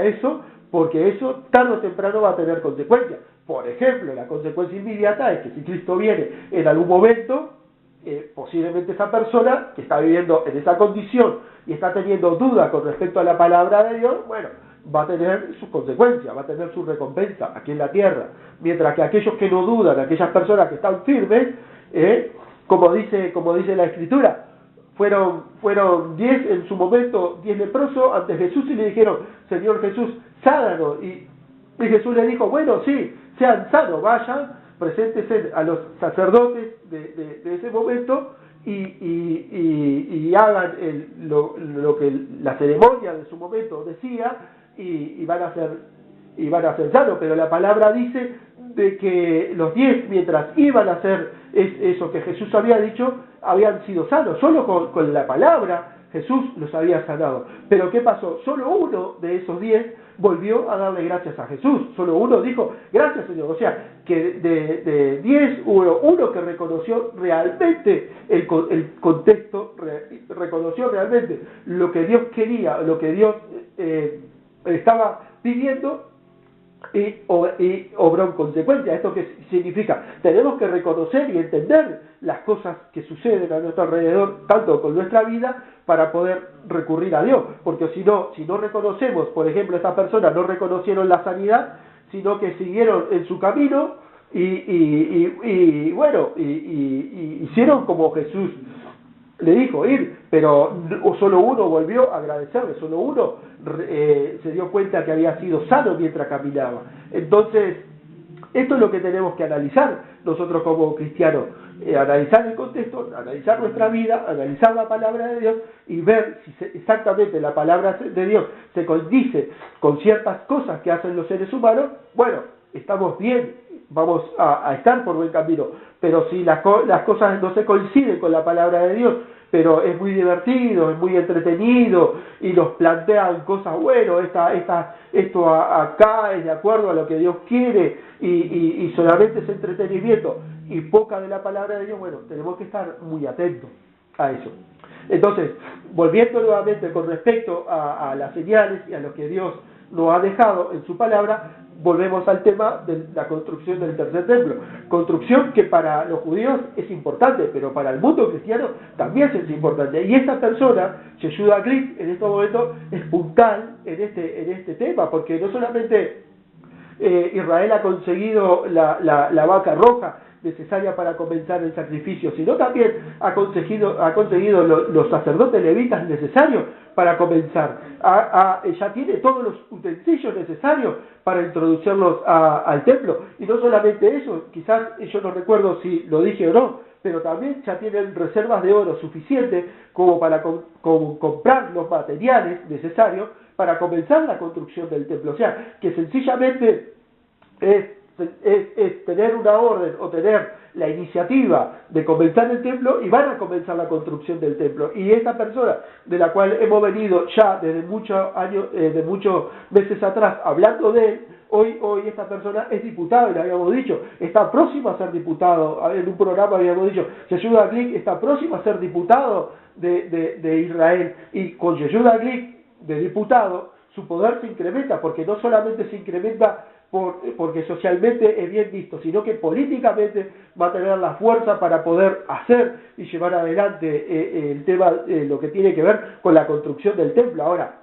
eso, porque eso tarde o temprano va a tener consecuencias. Por ejemplo, la consecuencia inmediata es que si Cristo viene en algún momento, posiblemente esa persona que está viviendo en esa condición y está teniendo dudas con respecto a la palabra de Dios, bueno, va a tener sus consecuencias, va a tener su recompensa aquí en la tierra. Mientras que aquellos que no dudan, aquellas personas que están firmes, como dice la Escritura, fueron 10 en su momento, 10 leprosos ante Jesús y le dijeron, Señor Jesús, sánanos. Y Jesús le dijo, bueno, sí, sean sanos, vayan, preséntense a los sacerdotes de ese momento y hagan lo que la ceremonia de su momento decía y van a ser sanos. Pero la palabra dice de que los 10, mientras iban a hacer eso que Jesús había dicho, habían sido sanos. Solo con la palabra Jesús los había sanado. Pero ¿qué pasó? Solo uno de esos 10 volvió a darle gracias a Jesús. Solo uno dijo, gracias Señor. O sea, que de 10 hubo uno que reconoció realmente el contexto, reconoció realmente lo que Dios quería, lo que Dios estaba pidiendo, y obró en consecuencia. ¿Esto qué significa? Tenemos que reconocer y entender las cosas que suceden a nuestro alrededor, tanto con nuestra vida, para poder recurrir a Dios. Porque si no reconocemos, por ejemplo, estas personas no reconocieron la sanidad, sino que siguieron en su camino y hicieron como Jesús le dijo ir, pero solo uno volvió a agradecerle, solo uno se dio cuenta que había sido sano mientras caminaba. Entonces, esto es lo que tenemos que analizar nosotros como cristianos, analizar el contexto, analizar nuestra vida, analizar la palabra de Dios y ver si exactamente la palabra de Dios se condice con ciertas cosas que hacen los seres humanos. Bueno, estamos bien, vamos a estar por buen camino. Pero si las cosas no se coinciden con la palabra de Dios, pero es muy divertido, es muy entretenido y nos plantean cosas, bueno, esto acá es de acuerdo a lo que Dios quiere y solamente es entretenimiento y poca de la palabra de Dios, bueno, tenemos que estar muy atentos a eso. Entonces, volviendo nuevamente con respecto a las señales y a lo que Dios nos ha dejado en su palabra, volvemos al tema de la construcción del tercer templo. Construcción que para los judíos es importante, pero para el mundo cristiano también es importante. Y esta persona, Yehuda Glick, en estos momentos es puntual en este tema, porque no solamente Israel ha conseguido la vaca roja necesaria para comenzar el sacrificio, sino también ha conseguido los sacerdotes levitas necesarios para comenzar. Ya tiene todos los utensilios necesarios para introducirlos al templo. Y no solamente eso, quizás yo no recuerdo si lo dije o no, pero también ya tienen reservas de oro suficientes como para comprar los materiales necesarios para comenzar la construcción del templo. O sea, que sencillamente es tener una orden o tener la iniciativa de comenzar el templo y van a comenzar la construcción del templo. Y esta persona, de la cual hemos venido ya desde muchos años, de muchos meses atrás, hablando de él, hoy esta persona es diputado, y le habíamos dicho, está próximo a ser diputado. En un programa habíamos dicho, Yehuda Glick está próximo a ser diputado de Israel, y con Yehuda Glick de diputado, su poder se incrementa, porque no solamente se incrementa porque socialmente es bien visto, sino que políticamente va a tener la fuerza para poder hacer y llevar adelante el tema, lo que tiene que ver con la construcción del templo. Ahora,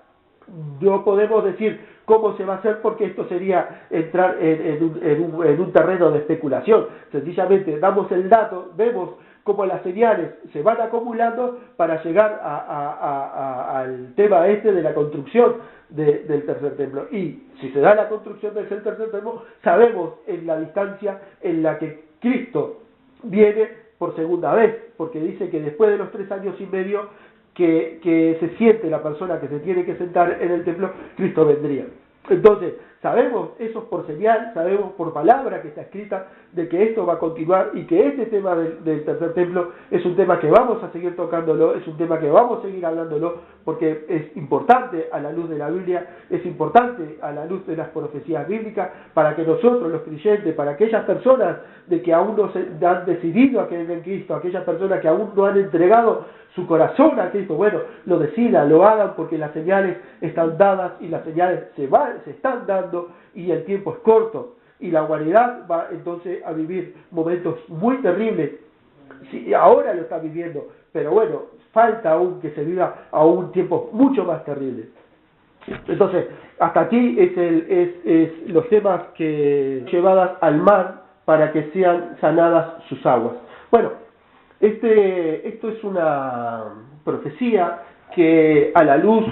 no podemos decir cómo se va a hacer, porque esto sería entrar en un terreno de especulación. Sencillamente damos el dato, vemos cómo las señales se van acumulando para llegar al tema de la construcción del tercer templo. Y si se da la construcción del tercer templo, sabemos en la distancia en la que Cristo viene por segunda vez, porque dice que después de los 3 años y medio que se siente la persona que se tiene que sentar en el templo, Cristo vendría. Entonces, sabemos eso por señal, sabemos por palabra que está escrita de que esto va a continuar y que este tema del tercer templo es un tema que vamos a seguir tocándolo, es un tema que vamos a seguir hablándolo porque es importante a la luz de la Biblia, es importante a la luz de las profecías bíblicas para que nosotros los creyentes, para aquellas personas de que aún no se han decidido a creer en Cristo, aquellas personas que aún no han entregado su corazón a Cristo, bueno, lo decidan, lo hagan porque las señales están dadas y las señales se están dando y el tiempo es corto y la humanidad va entonces a vivir momentos muy terribles. Sí, ahora lo está viviendo, pero bueno, falta aún que se viva aún tiempos mucho más terribles. Entonces, hasta aquí es los temas que llevadas al mar para que sean sanadas sus aguas. Bueno, esto es una profecía que a la luz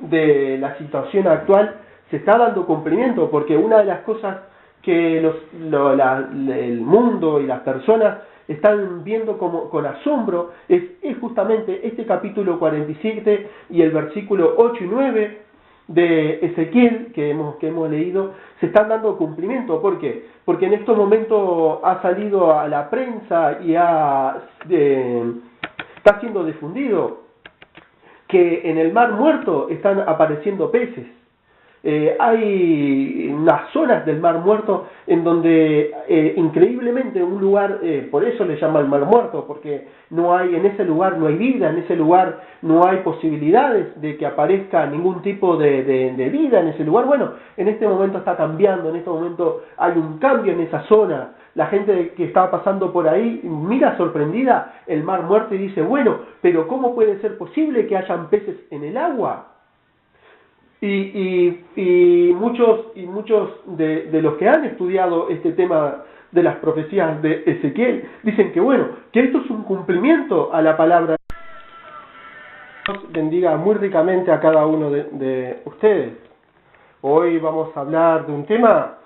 de la situación actual se está dando cumplimiento, porque una de las cosas que el mundo y las personas están viendo con asombro es justamente este capítulo 47 y el versículo 8 y 9 de Ezequiel que hemos leído, se están dando cumplimiento. ¿Por qué? Porque en estos momentos ha salido a la prensa y está siendo difundido que en el Mar Muerto están apareciendo peces. Hay unas zonas del Mar Muerto en donde increíblemente un lugar, por eso le llama el Mar Muerto, porque en ese lugar no hay vida, en ese lugar no hay posibilidades de que aparezca ningún tipo de vida en ese lugar. Bueno, en este momento está cambiando, en este momento hay un cambio en esa zona. La gente que está pasando por ahí mira sorprendida el Mar Muerto y dice, bueno, pero ¿cómo puede ser posible que hayan peces en el agua? Y muchos de los que han estudiado este tema de las profecías de Ezequiel dicen que bueno, que esto es un cumplimiento a la palabra. Dios bendiga muy ricamente a cada uno de ustedes. Hoy vamos a hablar de un tema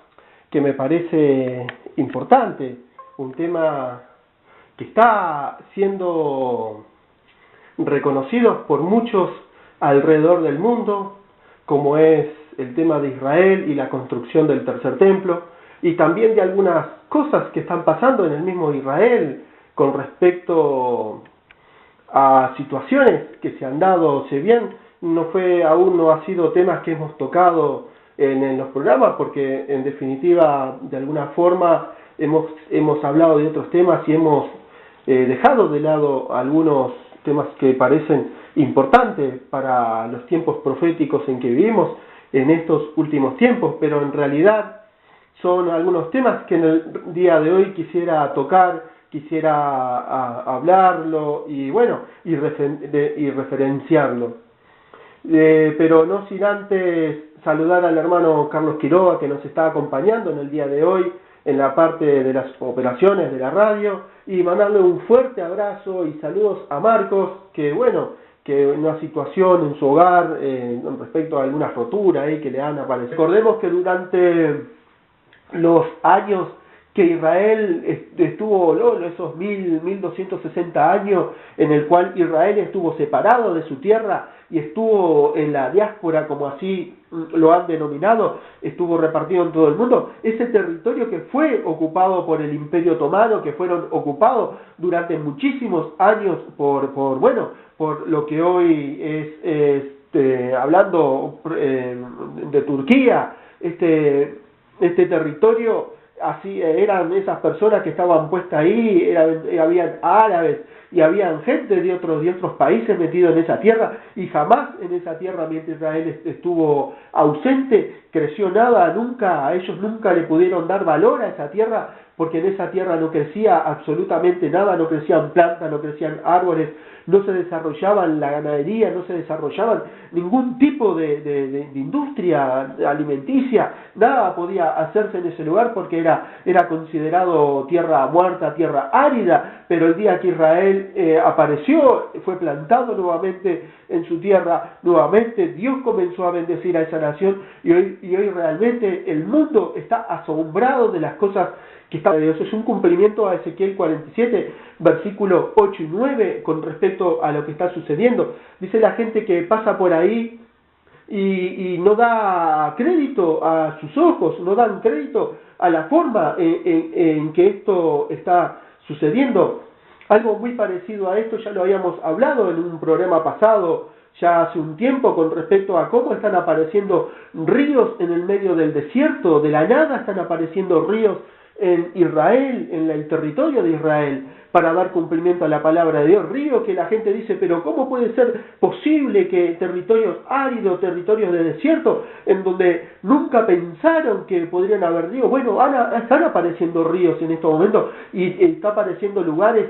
que me parece importante, un tema que está siendo reconocido por muchos alrededor del mundo, como es el tema de Israel y la construcción del tercer templo, y también de algunas cosas que están pasando en el mismo Israel con respecto a situaciones que se han dado, si bien aún no ha sido temas que hemos tocado en los programas, porque en definitiva, de alguna forma, hemos hablado de otros temas y hemos dejado de lado algunos temas que parecen importantes para los tiempos proféticos en que vivimos en estos últimos tiempos, pero en realidad son algunos temas que en el día de hoy quisiera tocar, quisiera hablarlo y bueno, y referenciarlo. Pero no sin antes saludar al hermano Carlos Quiroga, que nos está acompañando en el día de hoy en la parte de las operaciones de la radio, y mandarle un fuerte abrazo y saludos a Marcos, que bueno, que en una situación en su hogar respecto a alguna rotura que le han aparecido. Recordemos que durante los años que Israel estuvo, esos 1260 años en el cual Israel estuvo separado de su tierra y estuvo en la diáspora, como así lo han denominado, estuvo repartido en todo el mundo, ese territorio que fue ocupado por el Imperio Otomano, que fueron ocupados durante muchísimos años por lo que hoy es hablando de Turquía, este territorio. Así eran esas personas que estaban puestas ahí, habían árabes y habían gente de otros países metidos en esa tierra, y jamás en esa tierra, mientras Israel estuvo ausente, creció nada, a ellos nunca le pudieron dar valor a esa tierra, porque en esa tierra no crecía absolutamente nada, no crecían plantas, no crecían árboles, no se desarrollaban la ganadería, no se desarrollaban ningún tipo de industria alimenticia, nada podía hacerse en ese lugar porque era considerado tierra muerta, tierra árida, pero el día que Israel apareció, fue plantado nuevamente en su tierra, nuevamente Dios comenzó a bendecir a esa nación, y hoy realmente el mundo está asombrado de las cosas que está de Dios. Es un cumplimiento a Ezequiel 47, versículo 8 y 9, con respecto a lo que está sucediendo. Dice la gente que pasa por ahí, y no da crédito a sus ojos, no dan crédito a la forma en que esto está sucediendo. Algo muy parecido a esto ya lo habíamos hablado en un programa pasado, ya hace un tiempo, con respecto a cómo están apareciendo ríos en el medio del desierto. De la nada están apareciendo ríos en Israel, en el territorio de Israel, para dar cumplimiento a la palabra de Dios. Ríos que la gente dice, pero ¿cómo puede ser posible que territorios áridos, territorios de desierto, en donde nunca pensaron que podrían haber ríos? Bueno, están apareciendo ríos en estos momentos, y está apareciendo lugares,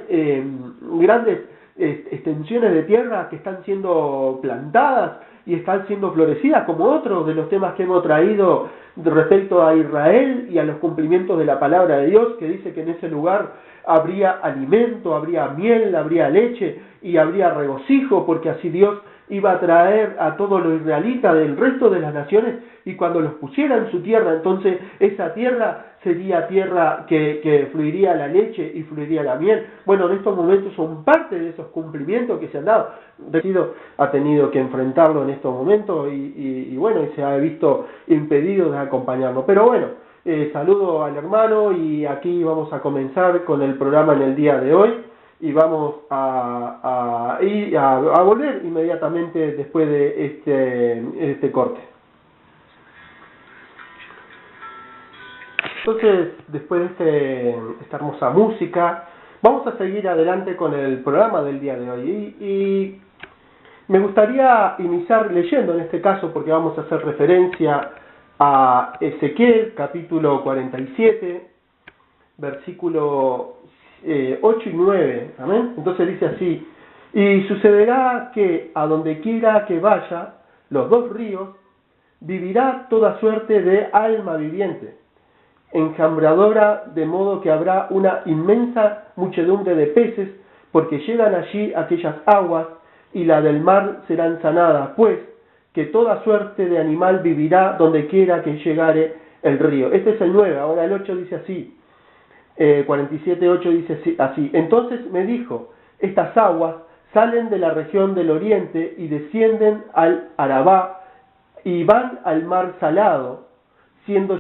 grandes extensiones de tierra que están siendo plantadas y están siendo florecidas, como otros de los temas que hemos traído respecto a Israel y a los cumplimientos de la palabra de Dios, que dice que en ese lugar habría alimento, habría miel, habría leche y habría regocijo, porque así Dios iba a traer a todos los israelitas del resto de las naciones, y cuando los pusiera en su tierra, entonces esa tierra sería tierra que fluiría la leche y fluiría la miel. Bueno, en estos momentos son parte de esos cumplimientos que se han dado. Ha tenido que enfrentarlo en estos momentos y bueno, y se ha visto impedido de acompañarnos. Pero bueno, saludo al hermano, y aquí vamos a comenzar con el programa en el día de hoy, y vamos a volver inmediatamente después de este corte. Entonces, después de esta hermosa música, vamos a seguir adelante con el programa del día de hoy. Y me gustaría iniciar leyendo en este caso, porque vamos a hacer referencia a Ezequiel, capítulo 47, versículo 8 y 9. ¿Amén? Entonces dice así: y sucederá que a donde quiera que vaya los dos ríos, vivirá toda suerte de alma viviente, enjambradora, de modo que habrá una inmensa muchedumbre de peces, porque llegan allí aquellas aguas, y la del mar serán sanadas, pues que toda suerte de animal vivirá donde quiera que llegare el río. Este es el 9, ahora el 8 dice así, 47:8 dice así: entonces me dijo, estas aguas salen de la región del oriente y descienden al Arabá y van al mar salado, siendo